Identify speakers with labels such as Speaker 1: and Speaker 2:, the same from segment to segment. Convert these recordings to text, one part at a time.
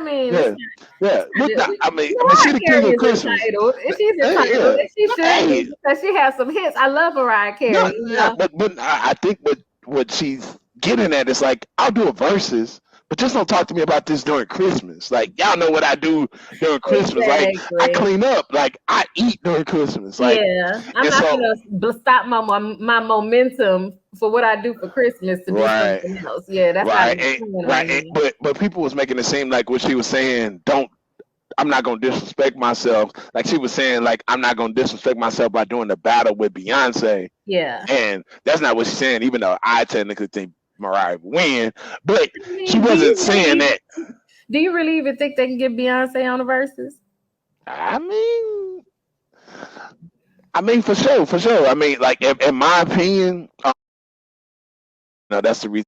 Speaker 1: I mean,
Speaker 2: Yeah, yeah.
Speaker 1: we
Speaker 2: She the king
Speaker 1: Carey
Speaker 2: of
Speaker 1: is
Speaker 2: Christmas.
Speaker 1: entitled. And she's entitled,
Speaker 2: Yeah.
Speaker 1: and she should
Speaker 2: Hey,
Speaker 1: be because she has some hits. I love Mariah
Speaker 2: no,
Speaker 1: Carey. You
Speaker 2: yeah,
Speaker 1: know.
Speaker 2: but I think what she's getting at is like I'll do a verses, but just don't talk to me about this during Christmas. Like y'all know what I do during Christmas. Like I
Speaker 1: Exactly.
Speaker 2: clean up, like I eat during Christmas. Like
Speaker 1: Yeah, I'm
Speaker 2: and
Speaker 1: not
Speaker 2: so
Speaker 1: gonna stop my momentum for what I do for Christmas to do
Speaker 2: right,
Speaker 1: something else. Yeah, that's not
Speaker 2: right,
Speaker 1: even trend right
Speaker 2: right.
Speaker 1: now.
Speaker 2: But people was making it seem like what she was saying. Don't I'm not gonna disrespect myself. Like she was saying, like I'm not gonna disrespect myself by doing the battle with Beyonce.
Speaker 1: Yeah.
Speaker 2: And that's not what she's saying, even though I technically think Mariah would win. But
Speaker 1: I
Speaker 2: she
Speaker 1: mean,
Speaker 2: wasn't saying that.
Speaker 1: do you really even think they can get Beyonce on the verses?
Speaker 2: I mean, for sure, for sure. I mean, like in my opinion, no, that's the reason.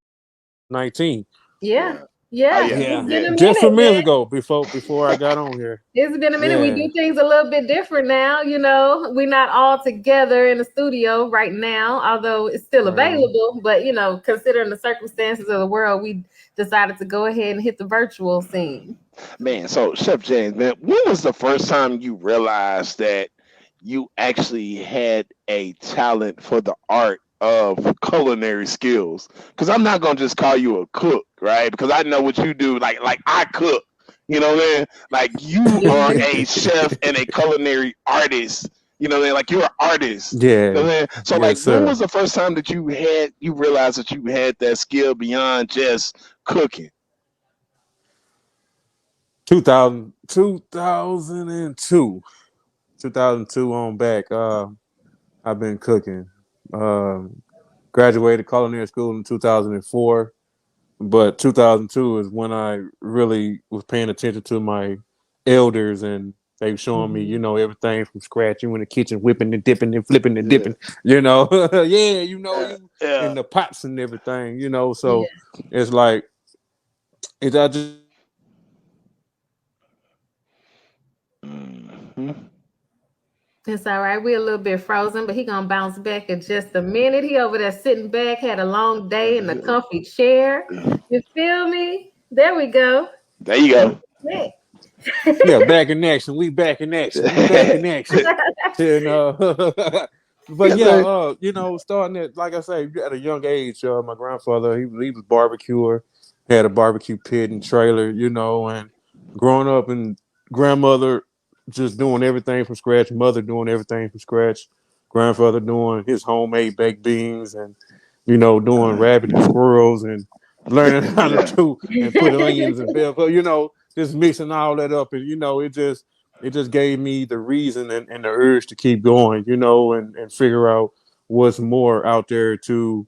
Speaker 3: 19.
Speaker 1: Yeah,
Speaker 2: Yeah. Oh
Speaker 1: yeah.
Speaker 2: yeah,
Speaker 1: It's
Speaker 3: Yeah,
Speaker 1: been a
Speaker 2: yeah,
Speaker 3: just
Speaker 1: minute,
Speaker 3: some
Speaker 1: man.
Speaker 3: minutes ago before I got on here.
Speaker 1: It's been a minute. We
Speaker 3: Yeah.
Speaker 1: do things a little bit different now. You know, we're not all together in the studio right now, although it's still available. But you know, considering the circumstances of the world, we decided to go ahead and hit the virtual scene.
Speaker 2: man. So Chef James, man, when was the first time you realized that you actually had a talent for the art of culinary skills? Because I'm not gonna just call you a cook, right? Because I know what you do. Like I cook. You know what I mean? Like you are a chef and a culinary artist. You know what I mean? Like you're an artist. You know
Speaker 3: Yeah.
Speaker 2: what I mean? So like
Speaker 3: Yes,
Speaker 2: when
Speaker 3: sir.
Speaker 2: was the first time that you realized that you had that skill beyond just cooking?
Speaker 3: 2002. 2002 on back. I've been cooking. Um, Graduated culinary school in 2004, but 2002 is when I really was paying attention to my elders, and they were showing me,
Speaker 1: Mhm.
Speaker 3: everything from scratch. You in the kitchen whipping and dipping and flipping and
Speaker 2: Yeah.
Speaker 3: dipping, yeah,
Speaker 2: Yeah.
Speaker 3: you in
Speaker 2: Yeah.
Speaker 3: the pots and everything,
Speaker 1: Yeah.
Speaker 3: so it's like I just
Speaker 2: Mhm.
Speaker 1: It's all right. We're a little bit frozen, but he gonna bounce back in just a minute. He over there sitting back, had a long day in the comfy chair. You feel me? There we go.
Speaker 2: There you go.
Speaker 1: Yeah.
Speaker 3: yeah, back in action. We back in action. We back in action. And but
Speaker 2: Yes,
Speaker 3: yeah,
Speaker 2: sir.
Speaker 3: starting at like I say, at a young age, my grandfather he was barbecuer, had a barbecue pit and trailer, and growing up and grandmother just doing everything from scratch, mother doing everything from scratch, grandfather doing his homemade baked beans and doing rabbit and squirrels and learning how to
Speaker 2: Yeah.
Speaker 3: do and put onions and bell pepper, just mixing all that up and it just gave me the reason and the urge to keep going, and figure out what's more out there to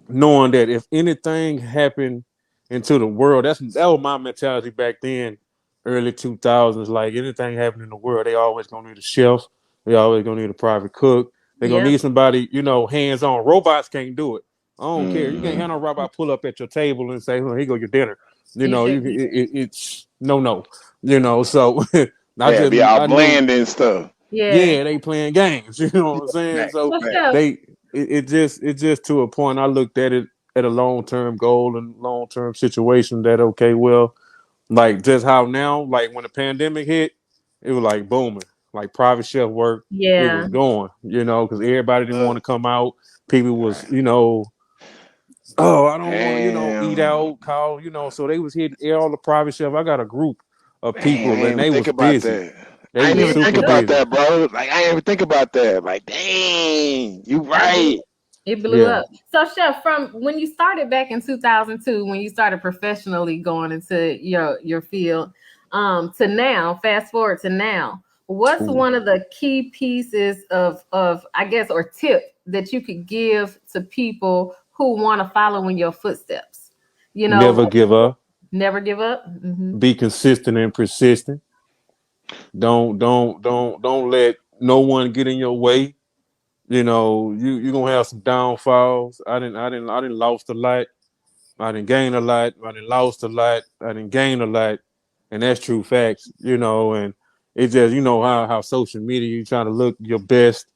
Speaker 3: knowing that if anything happened into the world, that was my mentality back then, early 2000s. Like anything happened in the world, they always gonna need a chef. They always gonna need a private cook. They gonna
Speaker 1: Yep.
Speaker 3: need somebody, hands on. Robots can't do it. I don't care. You can't have
Speaker 2: Mm.
Speaker 3: no robot pull up at your table and say, "Oh, here go your dinner."
Speaker 1: You sure
Speaker 3: It's no. So I
Speaker 2: Yeah,
Speaker 3: just
Speaker 2: be all
Speaker 3: I knew,
Speaker 2: bland and stuff.
Speaker 1: Yeah.
Speaker 3: yeah, they playing games. You know what I'm saying?
Speaker 2: Right,
Speaker 3: So
Speaker 1: For
Speaker 2: right.
Speaker 1: sure.
Speaker 3: they it just to a point. I looked at it at a long term goal and long term situation that okay, well, like just how now, like when the pandemic hit, it was like booming, like private chef work. It was
Speaker 1: Yeah.
Speaker 3: going, because everybody didn't want
Speaker 2: Uh,
Speaker 3: to come out. People was,
Speaker 2: right.
Speaker 3: oh, I don't want to, eat
Speaker 2: Damn.
Speaker 3: out, call, so they was hitting all the private chef. I got a group of
Speaker 2: Man, I
Speaker 3: people
Speaker 2: didn't
Speaker 3: and
Speaker 2: even
Speaker 3: they
Speaker 2: think
Speaker 3: was
Speaker 2: about
Speaker 3: busy.
Speaker 2: that.
Speaker 3: They
Speaker 2: I didn't
Speaker 3: was
Speaker 2: even think
Speaker 3: super
Speaker 1: Yep.
Speaker 2: about
Speaker 3: busy.
Speaker 2: that, bro. Like I didn't even think about that. Like, dang, you right.
Speaker 1: It blew
Speaker 3: Yeah.
Speaker 1: up. So, Chef, from when you started back in 2002, when you started professionally going into your field, to now, fast forward to now, what's
Speaker 3: Ooh.
Speaker 1: one of the key pieces of I guess or tip that you could give to people who want to follow in your footsteps? You know,
Speaker 3: Never give up.
Speaker 1: never give up. Hmm.
Speaker 3: Be consistent and persistent. Don't let no one get in your way. You're gonna have some downfalls. I didn't lost a lot. I didn't gain a lot. I didn't lost a lot. I didn't gain a lot. And that's true facts, and it's just how social media you trying to look your best.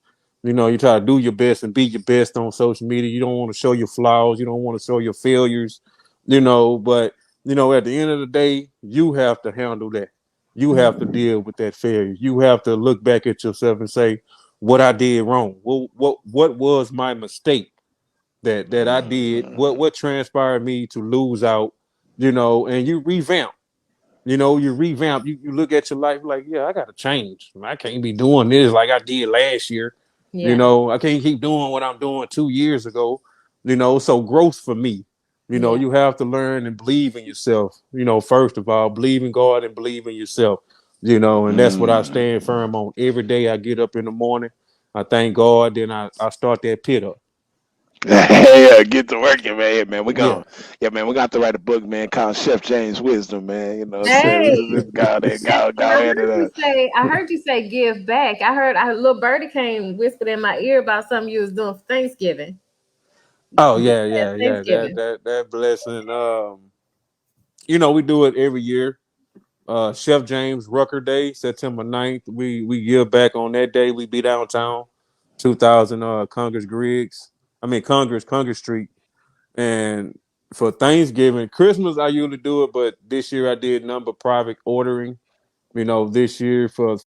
Speaker 3: You try to do your best and be your best on social media. You don't want to show your flaws. You don't want to show your failures. But At the end of the day, you have to handle that. You have to deal with that failure. You have to look back at yourself and say, what I did wrong. What was my mistake that I did? What transpired me to lose out, and you revamp. You look at your life like, yeah, I gotta change. I can't be doing this like I did last year.
Speaker 1: Yeah.
Speaker 3: I can't keep doing what I'm doing 2 years ago. So growth for me.
Speaker 1: Yeah.
Speaker 3: You have to learn and believe in yourself. First of all, believe in God and believe in yourself. And that's what I
Speaker 2: Mm.
Speaker 3: stand firm on. Every day I get up in the morning, I thank God, then I start that pit up.
Speaker 2: Yeah, get to working, man. Yeah, man,
Speaker 3: Yeah.
Speaker 2: yeah, man, we got to write a book, man, called Chef James Wisdom, man. You know what I'm saying? We
Speaker 1: Hey,
Speaker 2: just go there,
Speaker 1: and
Speaker 2: go ahead and
Speaker 1: I heard you say give back. A little birdie came whispered in my ear about something you was doing for Thanksgiving.
Speaker 3: Oh
Speaker 1: This
Speaker 3: yeah,
Speaker 1: past
Speaker 3: yeah, yeah. That
Speaker 1: Thanksgiving.
Speaker 3: that that blessing. We do it every year. Chef James Rucker Day, September 9th. We give back on that day. We be downtown, 2000 Congress Griggs. I mean Congress Street. And for Thanksgiving, Christmas I usually do it, but this year I did number private ordering. This year for